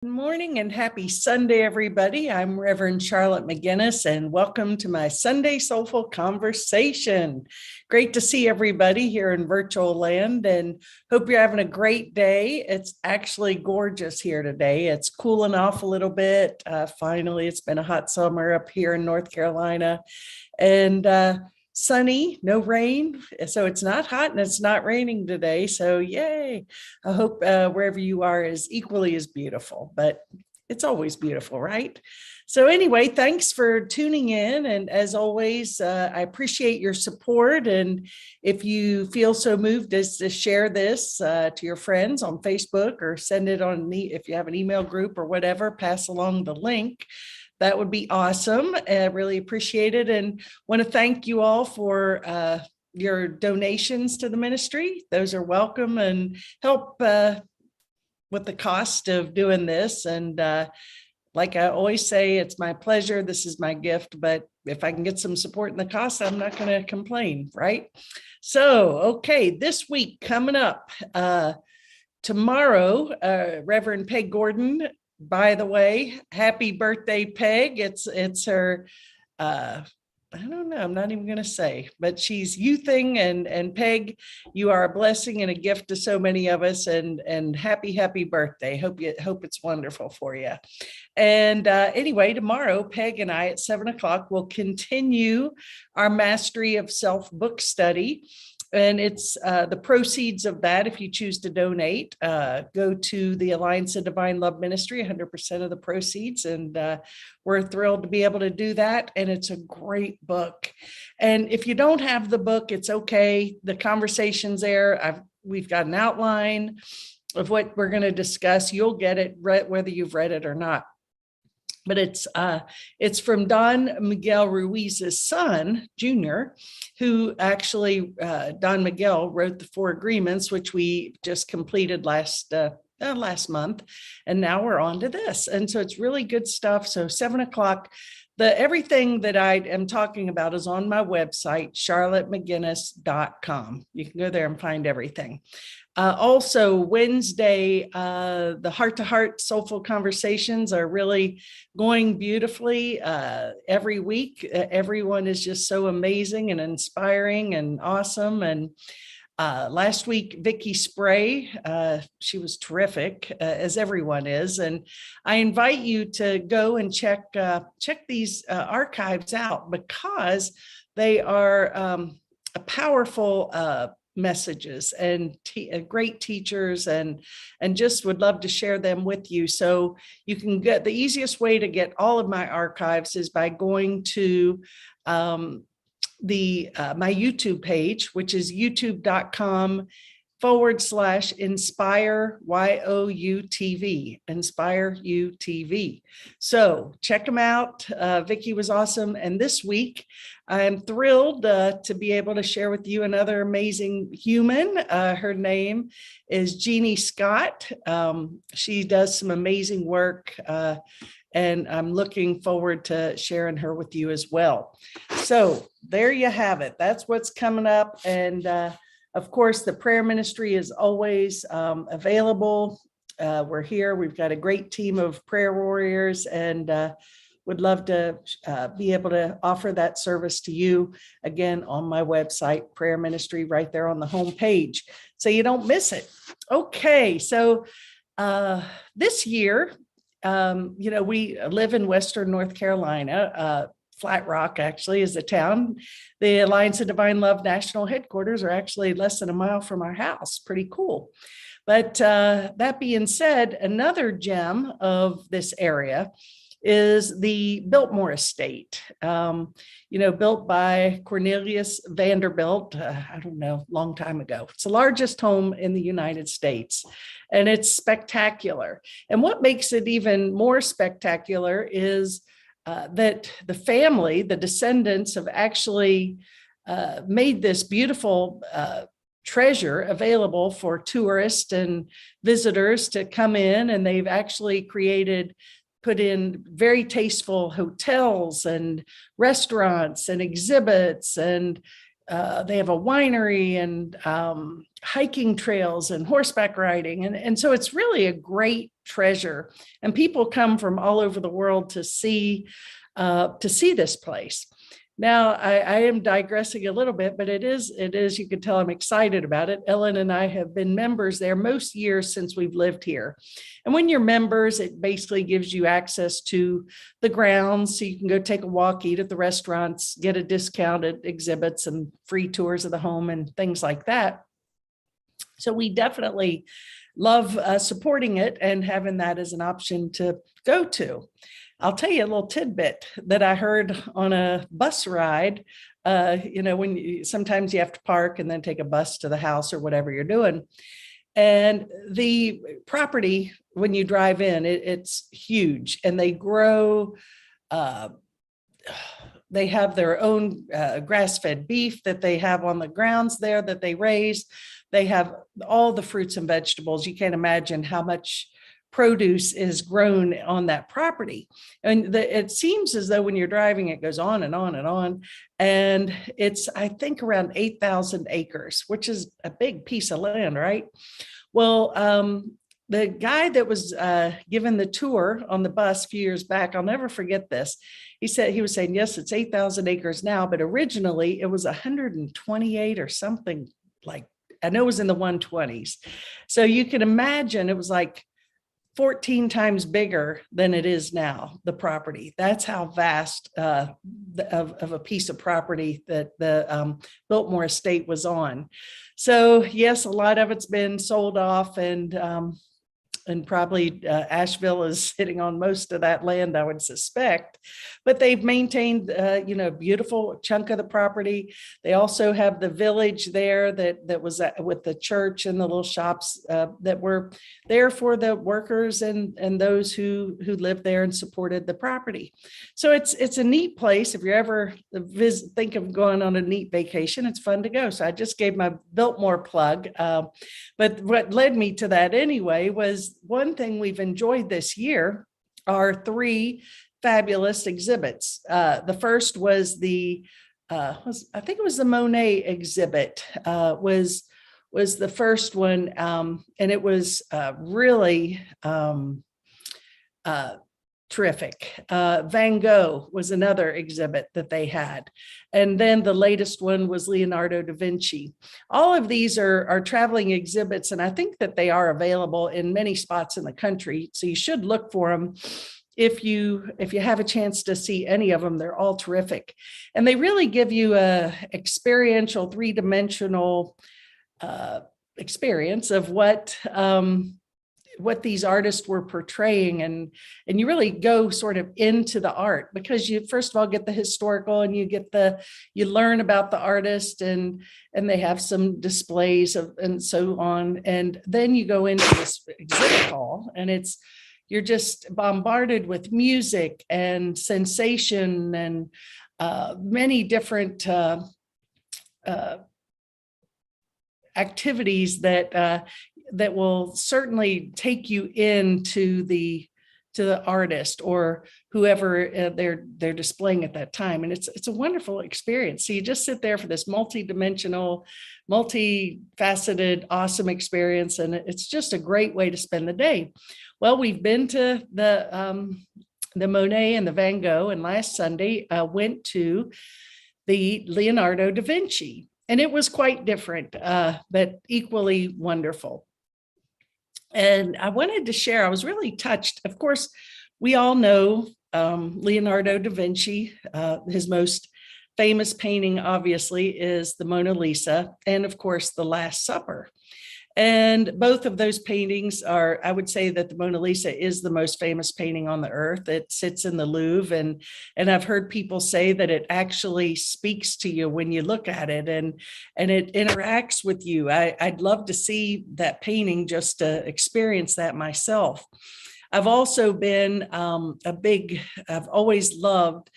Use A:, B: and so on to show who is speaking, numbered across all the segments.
A: Good morning and happy Sunday, everybody. I'm Reverend Charlotte McGinnis, and welcome to my Sunday Soulful Conversation. Great to see everybody here in virtual land, and hope you're having a great day. It's actually gorgeous here today. It's cooling off a little bit. Finally, it's been a hot summer up here in North Carolina, and sunny, no rain. So it's not hot and it's not raining today. So yay. I hope wherever you are is equally as beautiful, but it's always beautiful, right? So anyway, thanks for tuning in. And as always, I appreciate your support. And if you feel so moved as to share this to your friends on Facebook or send it on if you have an email group or whatever, pass along the link. That would be awesome. I really appreciate it. And want to thank you all for your donations to the ministry. Those are welcome and help with the cost of doing this. And like I always say, it's my pleasure. This is my gift. But if I can get some support in the cost, I'm not going to complain, right? So, okay, this week coming up, tomorrow, Reverend Peg Gordon. By the way, happy birthday, Peg. It's her, I don't know, I'm not even going to say, but she's youthing, and Peg, you are a blessing and a gift to so many of us, and happy birthday. Hope it's wonderful for you. And anyway, tomorrow, Peg and I at 7:00 will continue our Mastery of Self book study. And it's the proceeds of that, if you choose to donate, go to the Alliance of Divine Love Ministry, 100% of the proceeds. And we're thrilled to be able to do that. And it's a great book. And if you don't have the book, it's okay. The conversation's there. We've got an outline of what we're going to discuss. You'll get it whether you've read it or not. But it's from Don Miguel Ruiz's son, Jr., who actually, Don Miguel wrote the 4 agreements, which we just completed last month. And now we're on to this. And so it's really good stuff. So 7:00, everything that I am talking about is on my website, charlottemcginnis.com. You can go there and find everything. Also, Wednesday, the heart-to-heart soulful conversations are really going beautifully every week. Everyone is just so amazing and inspiring and awesome. And last week, Vicky Spray, she was terrific, as everyone is. And I invite you to go and check these archives out, because they are a powerful messages and great teachers, and just would love to share them with you. So you can get the easiest way to get all of my archives is by going to my YouTube page, which is youtube.com/inspire YOUTV, Inspire UTV. So check them out. Vicky was awesome. And this week, I'm thrilled to be able to share with you another amazing human. Her name is Jeannie Scott. She does some amazing work, and I'm looking forward to sharing her with you as well. So there you have it. That's what's coming up. And of course, the prayer ministry is always available. We're here. We've got a great team of prayer warriors, and would love to be able to offer that service to you again on my website, prayer ministry, right there on the home page, so you don't miss it. Okay, so this year, we live in Western North Carolina. Flat Rock actually is the town. The Alliance of Divine Love national headquarters are actually less than a mile from our house. Pretty cool. But that being said, another gem of this area is the Biltmore Estate, built by Cornelius Vanderbilt, long time ago. It's the largest home in the United States, and it's spectacular. And what makes it even more spectacular is that the family, the descendants, have actually made this beautiful treasure available for tourists and visitors to come in, and they've actually put in very tasteful hotels and restaurants and exhibits, and they have a winery and hiking trails and horseback riding. And so it's really a great treasure. And people come from all over the world to see this place. Now, I am digressing a little bit, but it is, you can tell I'm excited about it. Ellen and I have been members there most years since we've lived here. And when you're members, it basically gives you access to the grounds. So you can go take a walk, eat at the restaurants, get a discount at exhibits and free tours of the home and things like that. So we definitely love supporting it and having that as an option to go to. I'll tell you a little tidbit that I heard on a bus ride. When sometimes you have to park and then take a bus to the house or whatever you're doing. And the property, when you drive in, it's huge, and they grow. They have their own grass-fed beef that they have on the grounds there that they raise. They have all the fruits and vegetables. You can't imagine how much produce is grown on that property. And it seems as though when you're driving, it goes on and on and on. And it's, I think, around 8,000 acres, which is a big piece of land, right? Well, the guy that was given the tour on the bus a few years back, I'll never forget this. He was saying, yes, it's 8,000 acres now, but originally it was 128 or something, like, I know it was in the 120s. So you can imagine it was like 14 times bigger than it is now, the property. That's how vast of a piece of property that the Biltmore Estate was on. So yes, a lot of it's been sold off, and probably Asheville is sitting on most of that land, I would suspect. But they've maintained, a beautiful chunk of the property. They also have the village there that was with the church and the little shops that were there for the workers and those who lived there and supported the property. So it's a neat place. If you ever think of going on a neat vacation, it's fun to go. So I just gave my Biltmore plug. But what led me to that anyway was one thing we've enjoyed this year are 3 fabulous exhibits. The first was I think it was the Monet exhibit, was the first one. And it was really terrific. Van Gogh was another exhibit that they had. And then the latest one was Leonardo Da Vinci. All of these are traveling exhibits, and I think that they are available in many spots in the country. So you should look for them. If you have a chance to see any of them, they're all terrific. And they really give you a experiential, 3-dimensional experience of what these artists were portraying, and you really go sort of into the art, because you first of all get the historical, and you learn about the artist, and they have some displays and so on, and then you go into this exhibit hall, and you're just bombarded with music and sensation and many different activities that will certainly take you into the artist or whoever they're displaying at that time. And it's a wonderful experience. So you just sit there for this multi-dimensional, multifaceted, awesome experience. And it's just a great way to spend the day. Well, we've been to the Monet and the Van Gogh, and last Sunday went to the Leonardo da Vinci. And it was quite different, but equally wonderful. And I wanted to share, I was really touched. Of course, we all know Leonardo da Vinci. His most famous painting, obviously, is the Mona Lisa, and of course, the Last Supper. And both of those paintings are, I would say that the Mona Lisa is the most famous painting on the earth. It sits in the Louvre, and I've heard people say that it actually speaks to you when you look at it, and it interacts with you. I'd love to see that painting just to experience that myself. I've also been I've always loved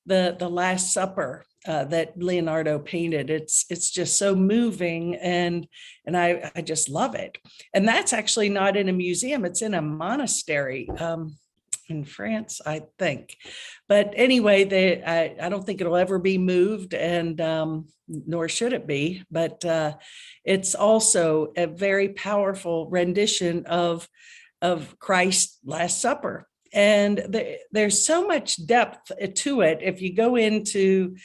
A: the Last Supper that Leonardo painted. It's just so moving, and I just love it. And that's actually not in a museum; it's in a monastery in France, I think. But anyway, I don't think it'll ever be moved, and nor should it be. But it's also a very powerful rendition of Christ's Last Supper. And there's so much depth to it if you go into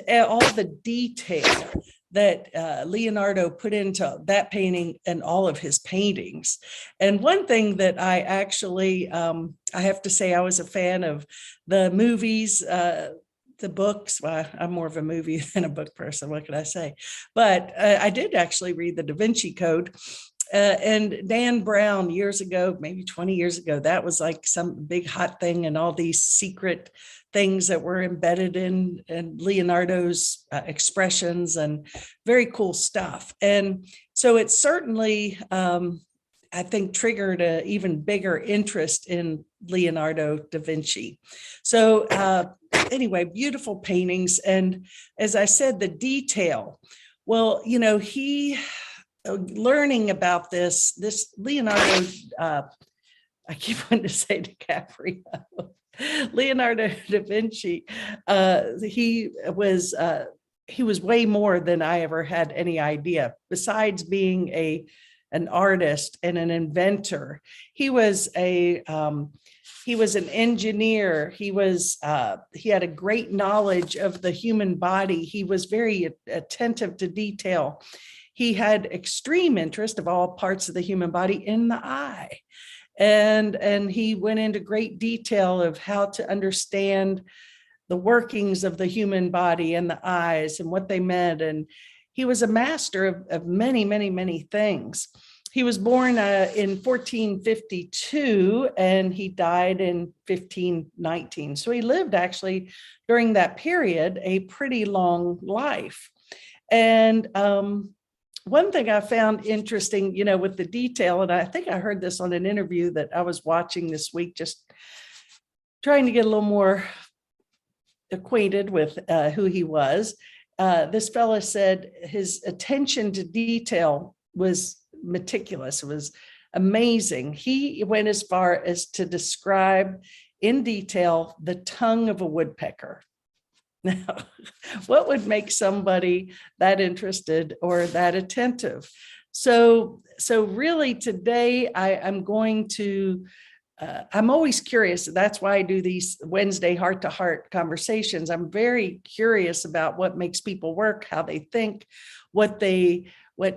A: all the detail that Leonardo put into that painting and all of his paintings. And one thing that I actually, I have to say, I was a fan of the movies, the books. Well, I'm more of a movie than a book person, what can I say? But I did actually read the Da Vinci Code. And Dan Brown years ago, maybe 20 years ago, that was like some big hot thing, and all these secret things that were embedded in Leonardo's expressions, and very cool stuff. And so it certainly, I think, triggered an even bigger interest in Leonardo da Vinci. So anyway, beautiful paintings. And as I said, the detail, well, you know, learning about this Leonardo, I keep wanting to say DiCaprio, Leonardo da Vinci, he was way more than I ever had any idea. Besides being an artist and an inventor, he was an engineer. He had a great knowledge of the human body. He was very attentive to detail. He had extreme interest of all parts of the human body in the eye. And he went into great detail of how to understand the workings of the human body and the eyes and what they meant. And he was a master of many, many, many things. He was born in 1452 and he died in 1519. So he lived actually during that period a pretty long life. And one thing I found interesting, you know, with the detail, and I think I heard this on an interview that I was watching this week, just trying to get a little more acquainted with who he was. This fellow said his attention to detail was meticulous. It was amazing. He went as far as to describe in detail the tongue of a woodpecker. Now, what would make somebody that interested or that attentive? So really today I'm going to, I'm always curious. That's why I do these Wednesday heart-to-heart conversations. I'm very curious about what makes people work, how they think, what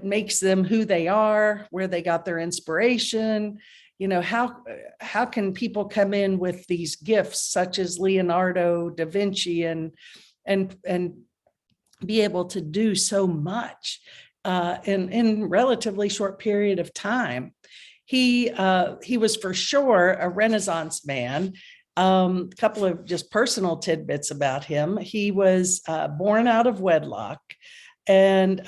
A: makes them who they are, where they got their inspiration. You know, how can people come in with these gifts such as Leonardo da Vinci and be able to do so much in relatively short period of time? He was for sure a Renaissance man. A couple of just personal tidbits about him. He was born out of wedlock. And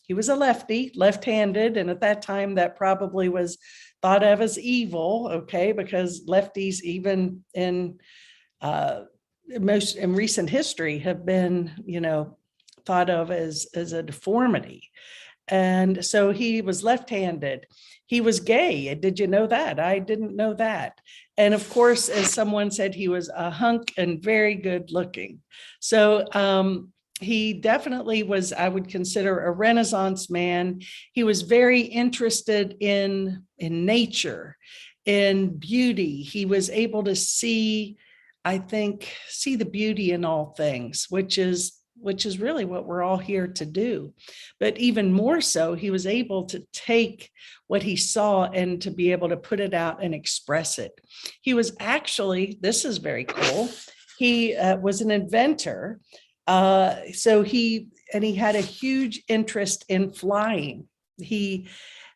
A: he was a lefty, left-handed, and at that time that probably was thought of as evil, okay, because lefties, even in recent history, have been, you know, thought of as a deformity. And so he was left-handed. He was gay. Did you know that? I didn't know that. And of course, as someone said, he was a hunk and very good looking. So he definitely was, I would consider, a Renaissance man. He was very interested in nature, in beauty. He was able to see the beauty in all things, which is really what we're all here to do. But even more so, he was able to take what he saw and to be able to put it out and express it. He was actually, this is very cool, he was an inventor. So he had a huge interest in flying.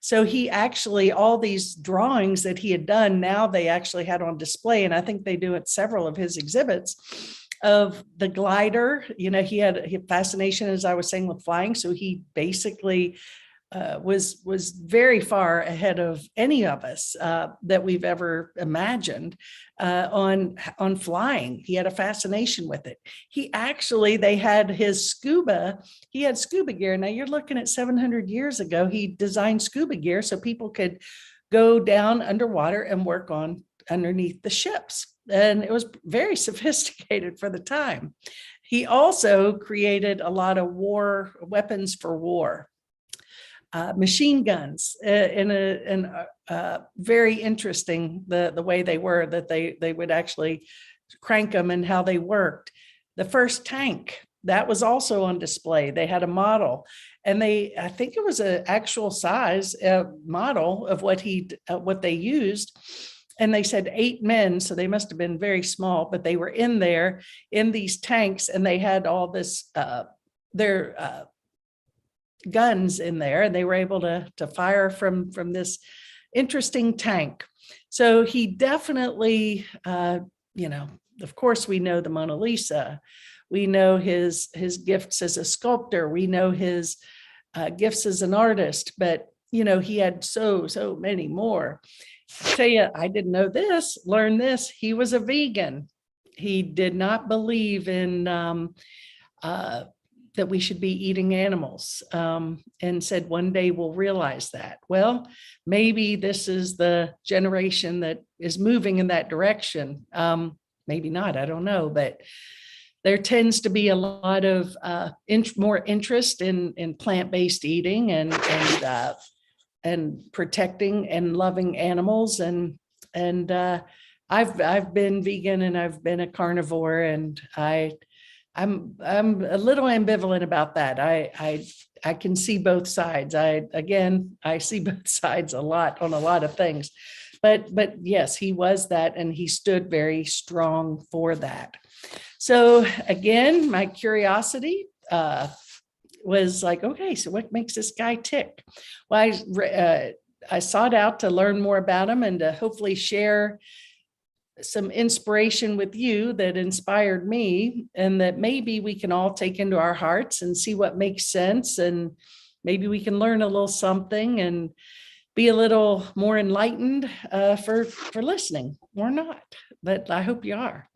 A: So he actually, all these drawings that he had done, now they actually had on display, and I think they do at several of his exhibits, of the glider. You know, he had a fascination, as I was saying, with flying. So he basically was very far ahead of any of us that we've ever imagined on flying. He had a fascination with it. They had his scuba gear. Now you're looking at 700 years ago. He designed scuba gear so people could go down underwater and work on underneath the ships. And it was very sophisticated for the time. He also created a lot of war weapons for war. Machine guns, and very interesting the way they were, that they would actually crank them and how they worked. The first tank, that was also on display. They had a model, and I think it was an actual size model of what they used. And they said 8 men, so they must have been very small, but they were in there in these tanks, and they had all this their guns in there, and they were able to fire from this interesting tank. So he definitely, of course, we know the Mona Lisa. We know his gifts as a sculptor. We know his gifts as an artist, but he had so many more. I tell you, I didn't know this, learn this. He was a vegan. He did not believe in that we should be eating animals, and said one day we'll realize that. Well, maybe this is the generation that is moving in that direction. Maybe not, I don't know, but there tends to be a lot of more interest in plant-based eating and protecting and loving animals. And I've been vegan, and I've been a carnivore, and I'm a little ambivalent about that. I can see both sides. I see both sides a lot on a lot of things, but yes, he was that, and he stood very strong for that. So again, my curiosity was like, okay, so what makes this guy tick? Well, I sought out to learn more about him and to hopefully share some inspiration with you that inspired me, and that maybe we can all take into our hearts and see what makes sense, and maybe we can learn a little something and be a little more enlightened for listening, or not, but I hope you are.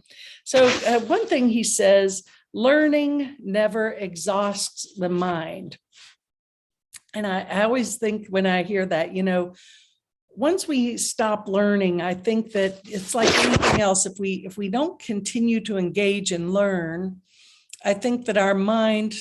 A: So one thing he says, learning never exhausts the mind. And I always think when I hear that, once we stop learning, I think that it's like anything else. If we don't continue to engage and learn, I think that our mind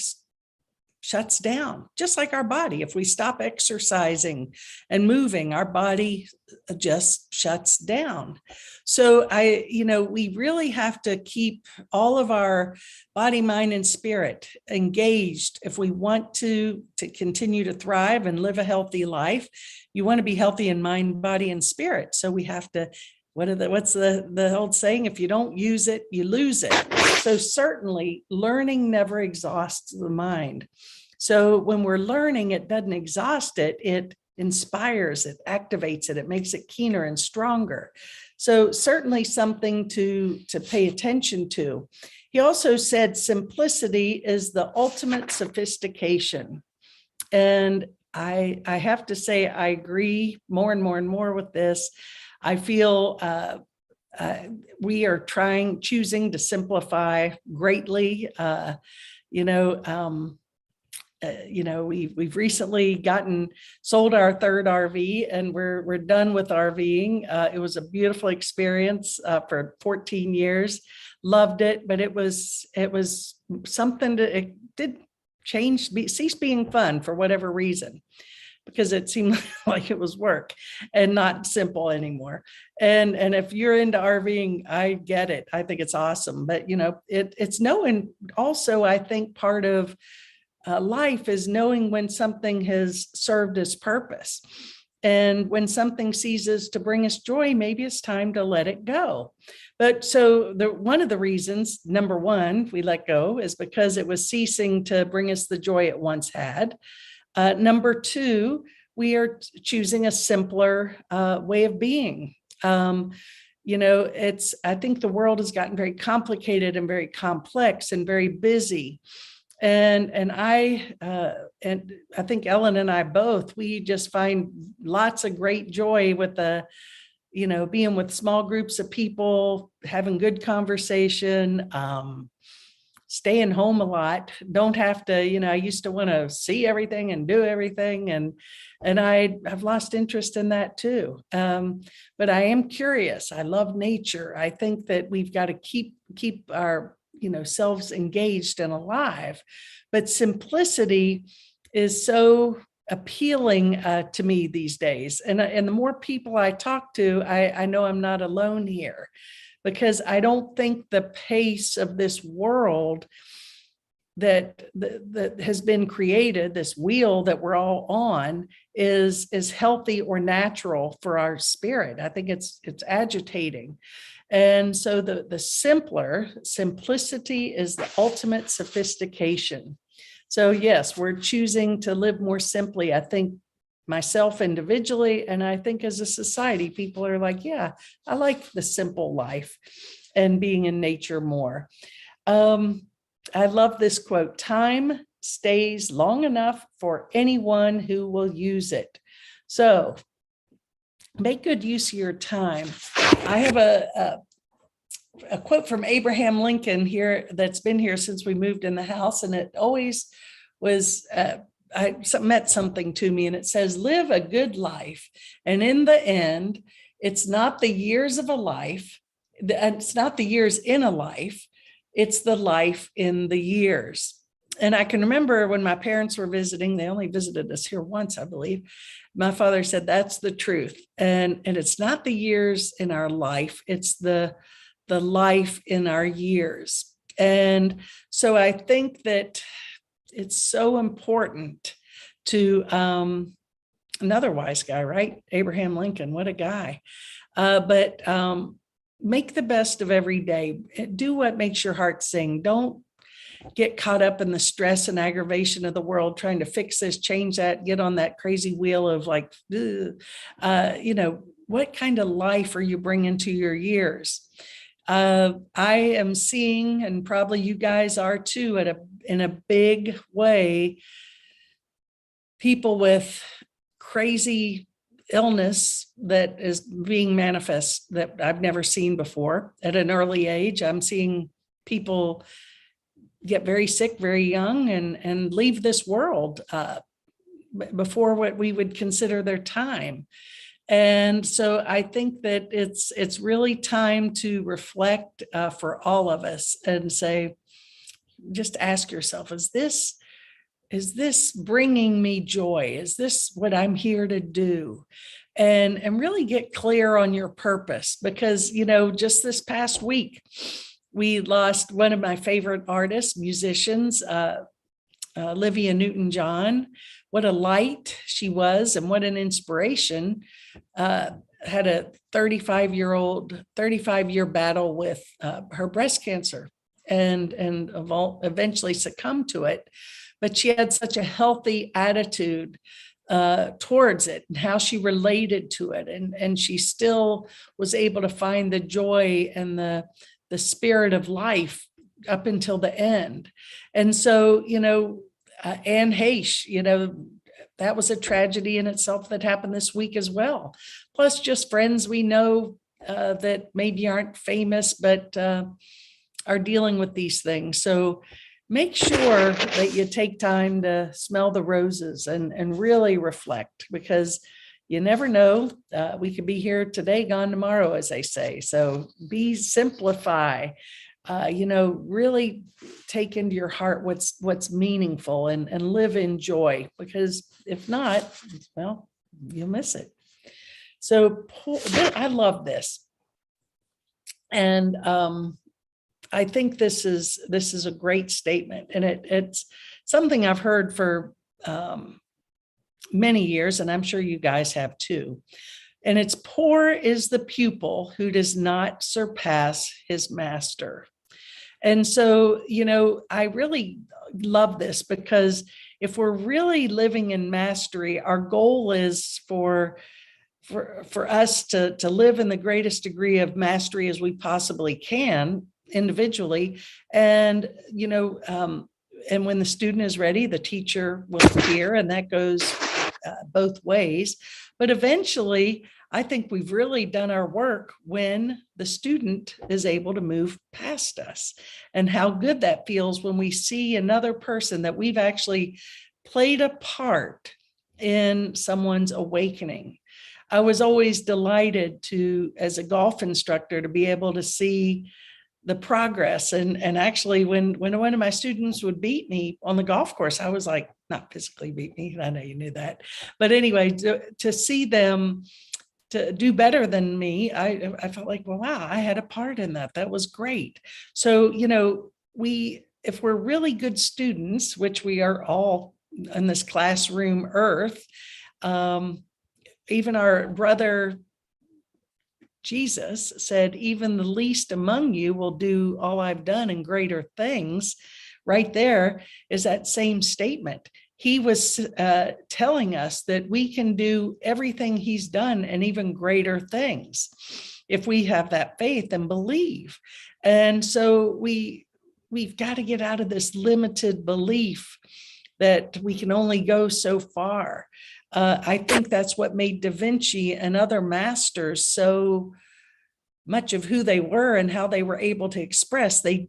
A: shuts down, just like our body. If we stop exercising and moving, our body just shuts down. So we really have to keep all of our body, mind, and spirit engaged if we want to continue to thrive and live a healthy life. You want to be healthy in mind, body, and spirit. So we have to, what's the old saying? If you don't use it, you lose it. So certainly learning never exhausts the mind. So when we're learning, it doesn't exhaust it, it inspires it, activates it, it makes it keener and stronger. So certainly something to pay attention to. He also said simplicity is the ultimate sophistication. And I have to say, I agree more and more and more with this. I feel we are choosing to simplify greatly. We've recently sold our third RV, and we're done with RVing. It was a beautiful experience for 14 years. Loved it, but it was something it did cease being fun for whatever reason, because it seemed like it was work and not simple anymore. And if you're into RVing, I get it. I think it's awesome. But it's knowing also, I think part of life is knowing when something has served its purpose. And when something ceases to bring us joy, maybe it's time to let it go. But so one of the reasons, number one, we let go is because it was ceasing to bring us the joy it once had. Number two, we are choosing a simpler way of being. I think the world has gotten very complicated and very complex and very busy. And I think Ellen and I both, we just find lots of great joy with being with small groups of people, having good conversation, staying home a lot, don't have to, I used to want to see everything and do everything. And I have lost interest in that too. But I am curious. I love nature. I think that we've got to keep our, selves engaged and alive. But simplicity is so appealing to me these days. And the more people I talk to, I know I'm not alone here, because I don't think the pace of this world that has been created, this wheel that we're all on, is healthy or natural for our spirit. I think it's agitating. And so the simplicity is the ultimate sophistication. So yes, we're choosing to live more simply. I think myself individually, and I think as a society, people are like, yeah, I like the simple life and being in nature more. I love this quote: time stays long enough for anyone who will use it. So make good use of your time. I have a quote from Abraham Lincoln here that's been here since we moved in the house, and it always was meant something to me. And it says, live a good life, and in the end, it's not the years of a life, it's not the years in a life, it's the life in the years. And I can remember when my parents were visiting, they only visited us here once, I believe. My father said, that's the truth. And it's not the years in our life, it's the life in our years. And so I think that it's so important to, another wise guy, right? Abraham Lincoln, what a guy. But make the best of every day. Do what makes your heart sing. Don't get caught up in the stress and aggravation of the world, trying to fix this, change that, get on that crazy wheel of like, what kind of life are you bringing to your years? I am seeing, and probably you guys are too, in a big way, people with crazy illness that is being manifest that I've never seen before at an early age. I'm seeing people get very sick very young and leave this world before what we would consider their time. And so I think that it's really time to reflect for all of us and say, just ask yourself, is this bringing me joy? Is this what I'm here to do? And really get clear on your purpose, because, just this past week, we lost one of my favorite artists, musicians, Olivia Newton-John. What a light she was, and what an inspiration. Had a 35-year battle with her breast cancer and eventually succumbed to it. But she had such a healthy attitude towards it, and how she related to it. And she still was able to find the joy and the spirit of life up until the end. And so, Anne Heche, that was a tragedy in itself that happened this week as well. Plus just friends we know that maybe aren't famous, but are dealing with these things. So make sure that you take time to smell the roses and really reflect, because you never know. We could be here today, gone tomorrow, as they say. So simplify, really take into your heart what's meaningful and live in joy, because if not, well, you'll miss it. So I love this. And I think this is a great statement, and it's something I've heard for many years, and I'm sure you guys have too. And it's, poor is the pupil who does not surpass his master. And so, I really love this, because if we're really living in mastery, our goal is for us to live in the greatest degree of mastery as we possibly can individually. And, and when the student is ready, the teacher will appear, and that goes both ways. But eventually, I think we've really done our work when the student is able to move past us, and how good that feels when we see another person that we've actually played a part in someone's awakening. I was always delighted to, as a golf instructor, to be able to see the progress. And actually, when one of my students would beat me on the golf course, I was like, not physically beat me, I know you knew that, but anyway, to see them to do better than me, I felt like, well, wow, I had a part in that. That was great. So, if we're really good students, which we are all in this classroom earth, even our brother Jesus said, even the least among you will do all I've done and greater things. Right there is that same statement. He was telling us that we can do everything he's done and even greater things if we have that faith and believe. And so we've got to get out of this limited belief that we can only go so far. I think that's what made Da Vinci and other masters so much of who they were and how they were able to express. They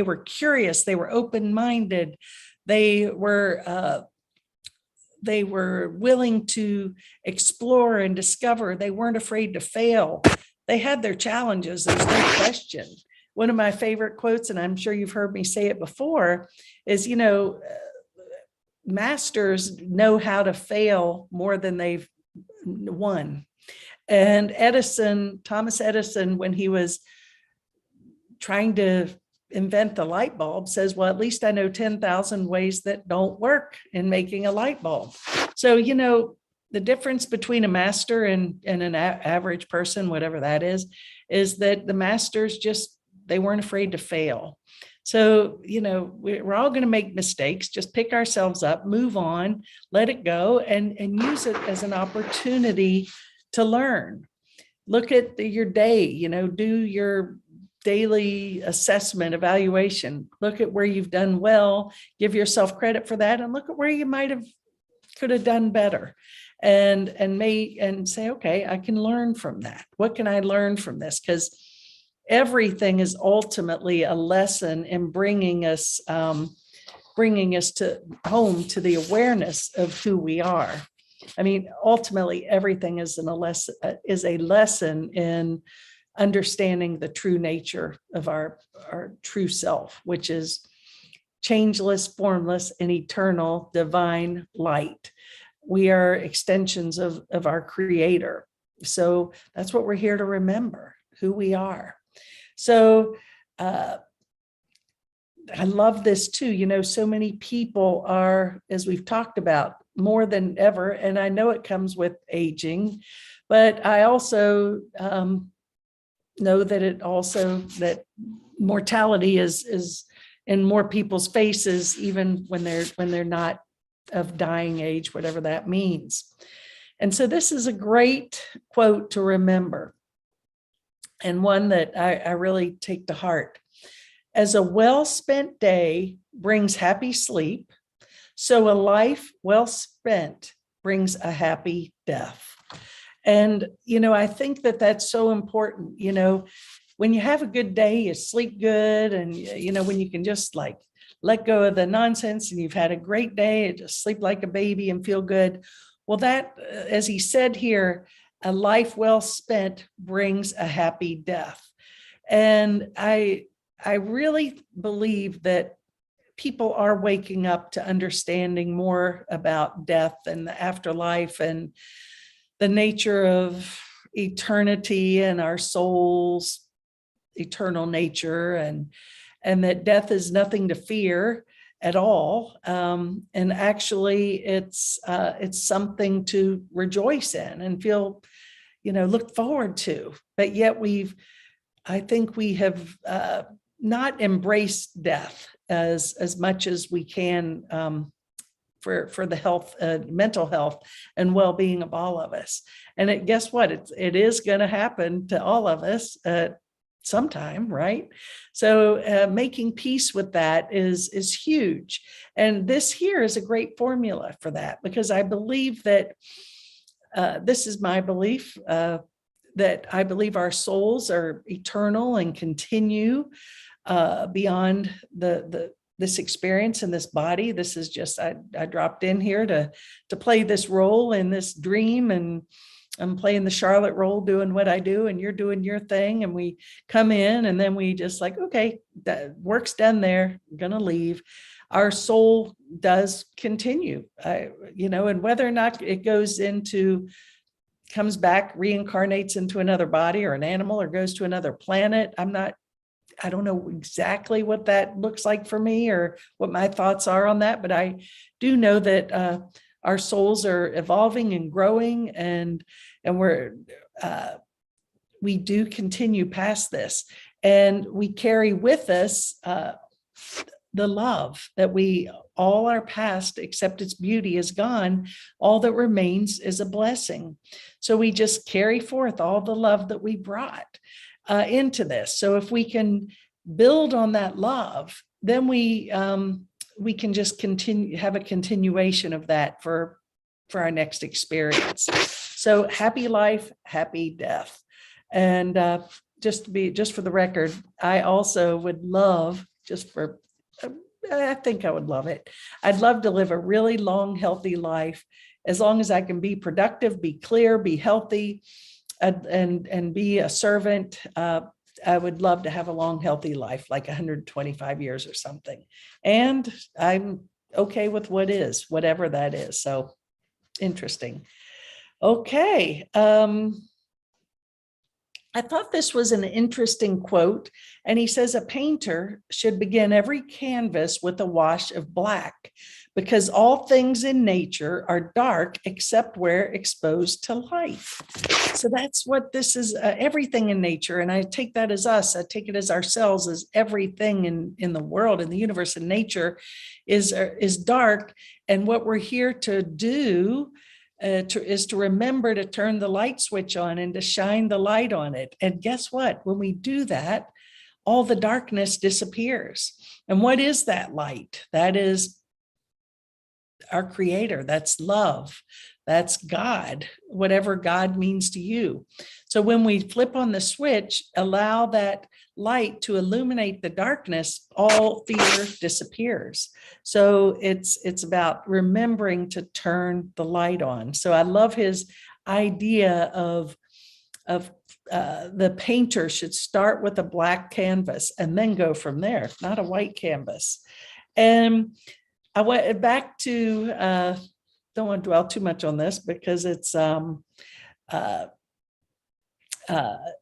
A: were curious, they were open-minded, they were willing to explore and discover. They weren't afraid to fail. They had their challenges, there's no question. One of my favorite quotes, and I'm sure you've heard me say it before, is, masters know how to fail more than they've won. And Thomas Edison, when he was trying to invent the light bulb, says, well, at least I know 10,000 ways that don't work in making a light bulb. So, the difference between a master and an average person, whatever that is that the masters they weren't afraid to fail. So, we're all going to make mistakes. Just pick ourselves up, move on, let it go, and use it as an opportunity to learn. Look at your day, do your daily assessment, evaluation. Look at where you've done well, give yourself credit for that, and look at where you could have done better. And say, okay, I can learn from that. What can I learn from this? Because everything is ultimately a lesson in bringing us to home to the awareness of who we are. I mean, ultimately, everything is a lesson in understanding the true nature of our true self, which is changeless, formless, and eternal divine light. We are extensions of our Creator. So that's what we're here to remember, who we are. So I love this too. So many people are, as we've talked about, more than ever, and I know it comes with aging, but I also know that mortality is in more people's faces, even when they're not of dying age, whatever that means. And so this is a great quote to remember, and one that I really take to heart. As a well-spent day brings happy sleep, so a life well spent brings a happy death. And, I think that that's so important. When you have a good day, you sleep good. And, when you can just let go of the nonsense and you've had a great day, and just sleep like a baby and feel good. Well, that, as he said here, a life well spent brings a happy death. And I really believe that people are waking up to understanding more about death and the afterlife and the nature of eternity and our soul's eternal nature, and that death is nothing to fear at all. And actually it's something to rejoice in and feel, look forward to. But yet I think we have not embraced death as much as we can for the health, mental health and well-being of all of us. And guess what? It is going to happen to all of us sometime, right? So making peace with that is huge. And this here is a great formula for that, because I believe that this is my belief, that I believe our souls are eternal and continue beyond this experience in this body. This is just, I dropped in here to play this role in this dream, and I'm playing the Charlotte role, doing what I do, and you're doing your thing. And we come in, and then we just like, okay, that work's done there. I'm gonna leave. Our soul does continue, and whether or not it comes back, reincarnates into another body or an animal, or goes to another planet. I don't know exactly what that looks like for me or what my thoughts are on that, but I do know that our souls are evolving and growing, and we do continue past this, and we carry with us the love that all our past, except its beauty, is gone. All that remains is a blessing. So we just carry forth all the love that we brought into this. So if we can build on that love, then we can just have a continuation of that for our next experience. So happy life, happy death. And just for the record, I also would love, I think I would love it. I'd love to live a really long, healthy life, as long as I can be productive, be clear, be healthy, and be a servant. I would love to have a long, healthy life, like 125 years or something. And I'm okay with whatever that is. So interesting. Okay. I thought this was an interesting quote, and he says, a painter should begin every canvas with a wash of black, because all things in nature are dark except where exposed to light. So that's what this is, everything in nature. And I take that as us. I take it as ourselves, as everything in the world, in the universe, in nature is dark. And what we're here to do is to remember to turn the light switch on and to shine the light on it. And guess what? When we do that, all the darkness disappears. And what is that light? That is our Creator. That's love. That's God, whatever God means to you. So when we flip on the switch, allow that light to illuminate the darkness, all fear disappears. So it's about remembering to turn the light on. So I love his idea of the painter should start with a black canvas and then go from there, not a white canvas. And I went back to, don't want to dwell too much on this because it's,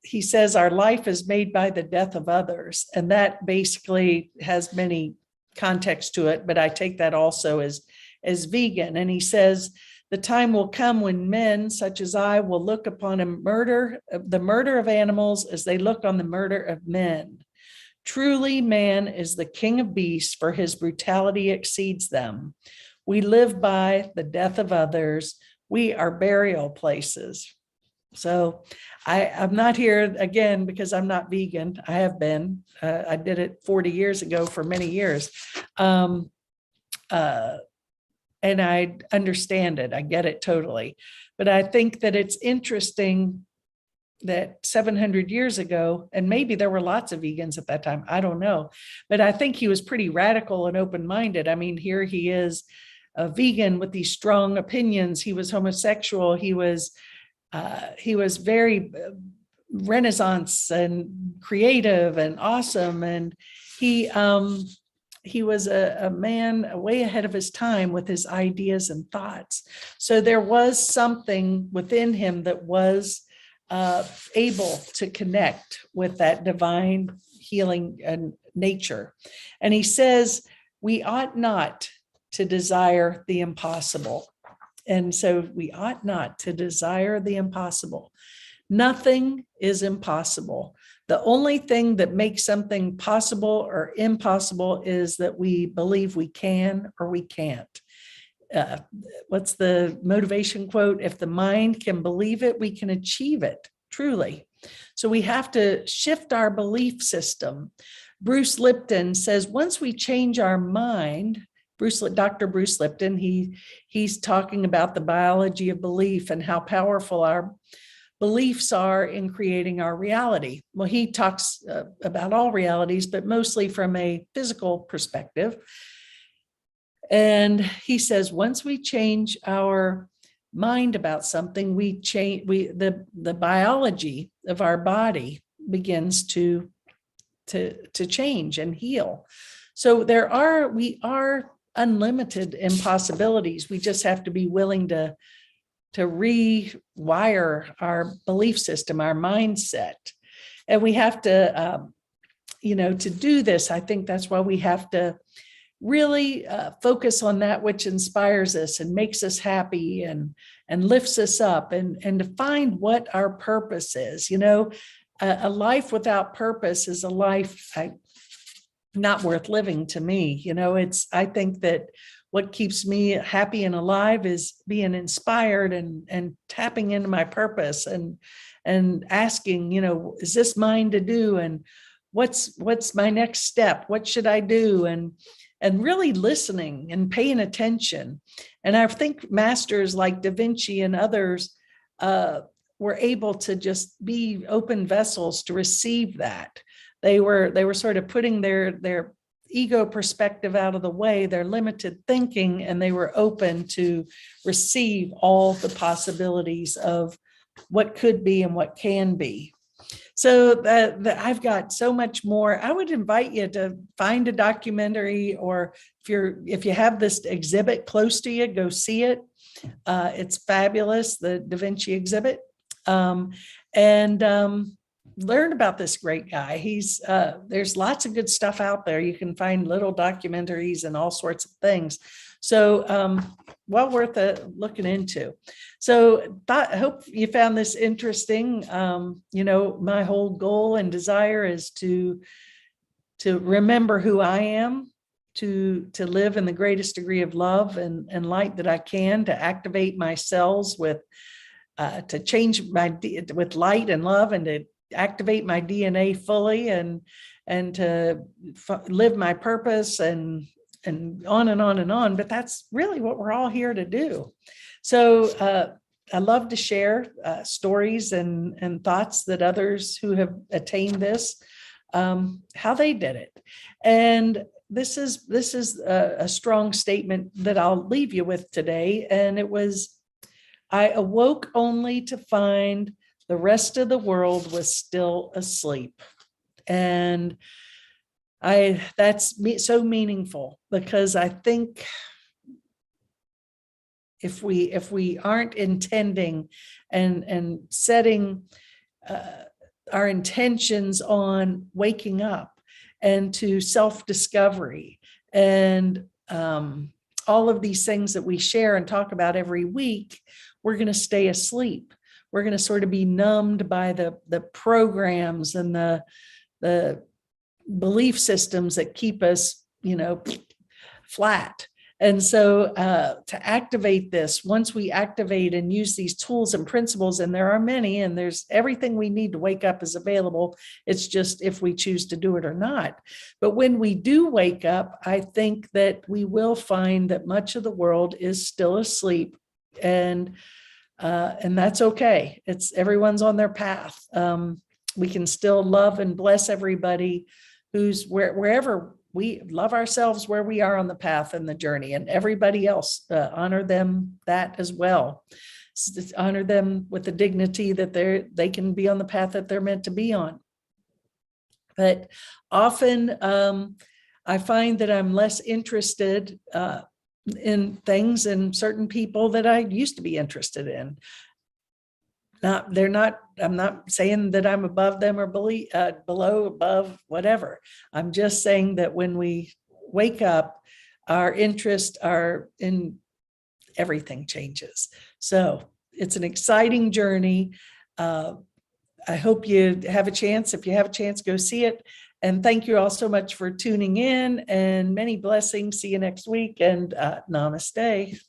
A: he says our life is made by the death of others. And that basically has many contexts to it, but I take that also as vegan. And he says, the time will come when men such as I will look upon the murder of animals as they look on the murder of men. Truly, man is the king of beasts, for his brutality exceeds them. We live by the death of others. We are burial places. So I'm not here again because I'm not vegan. I have been. I did it 40 years ago for many years. And I understand it. I get it totally. But I think that it's interesting that 700 years ago, and maybe there were lots of vegans at that time, I don't know, but I think he was pretty radical and open-minded. I mean, here he is, a vegan with these strong opinions. He was homosexual. He was very Renaissance and creative and awesome. And he was a man way ahead of his time with his ideas and thoughts. So there was something within him that was able to connect with that divine healing and nature. And he says, we ought not to desire the impossible. And so we ought not to desire the impossible. Nothing is impossible. The only thing that makes something possible or impossible is that we believe we can or we can't. What's the motivation quote? If the mind can believe it, we can achieve it, truly. So we have to shift our belief system. Bruce Lipton says, once we change our mind, Dr. Bruce Lipton. He's talking about the biology of belief and how powerful our beliefs are in creating our reality. Well, he talks about all realities, but mostly from a physical perspective. And he says, once we change our mind about something, we change the biology of our body begins to change and heal. So we are unlimited in possibilities. We just have to be willing to rewire our belief system, our mindset. And we have to, to do this, I think that's why we have to really focus on that which inspires us and makes us happy and lifts us up, and to find what our purpose is. A life without purpose is a life not worth living to me. I think that what keeps me happy and alive is being inspired and tapping into my purpose and asking, is this mine to do? And what's my next step? What should I do? And really listening and paying attention. And I think masters like Da Vinci and others were able to just be open vessels to receive that. They were sort of putting their ego perspective out of the way, their limited thinking, and they were open to receive all the possibilities of what could be and what can be. So I've got so much more. I would invite you to find a documentary, or if you have this exhibit close to you, go see it. It's fabulous, the Da Vinci exhibit, and learn about this great guy. There's lots of good stuff out there. You can find little documentaries and all sorts of things. So well worth looking into. So I hope you found this interesting. My whole goal and desire is to remember who I am, to live in the greatest degree of love and light that I can, to activate my cells to change with light and love, and to activate my DNA fully, and to live my purpose, and on and on and on. But that's really what we're all here to do. So I love to share stories and thoughts that others who have attained this, how they did it. And this is a strong statement that I'll leave you with today. And it was, I awoke only to find the rest of the world was still asleep. And that's so meaningful, because I think if we aren't intending and setting our intentions on waking up and to self-discovery and all of these things that we share and talk about every week, we're going to stay asleep. We're going to sort of be numbed by the programs and the belief systems that keep us, flat. And so to activate this, once we activate and use these tools and principles, and there are many, and there's everything we need to wake up is available. It's just if we choose to do it or not. But when we do wake up, I think that we will find that much of the world is still asleep, and that's okay. Everyone's on their path. We can still love and bless everybody who's wherever we love ourselves, where we are on the path and the journey, and everybody else, honor them that as well. Honor them with the dignity that they can be on the path that they're meant to be on. But often I find that I'm less interested in things and certain people that I used to be interested in. I'm not saying that I'm above them or below, above, whatever. I'm just saying that when we wake up, our interests are in everything changes. So it's an exciting journey. I hope you have a chance. If you have a chance, go see it. And thank you all so much for tuning in, and many blessings. See you next week, and namaste.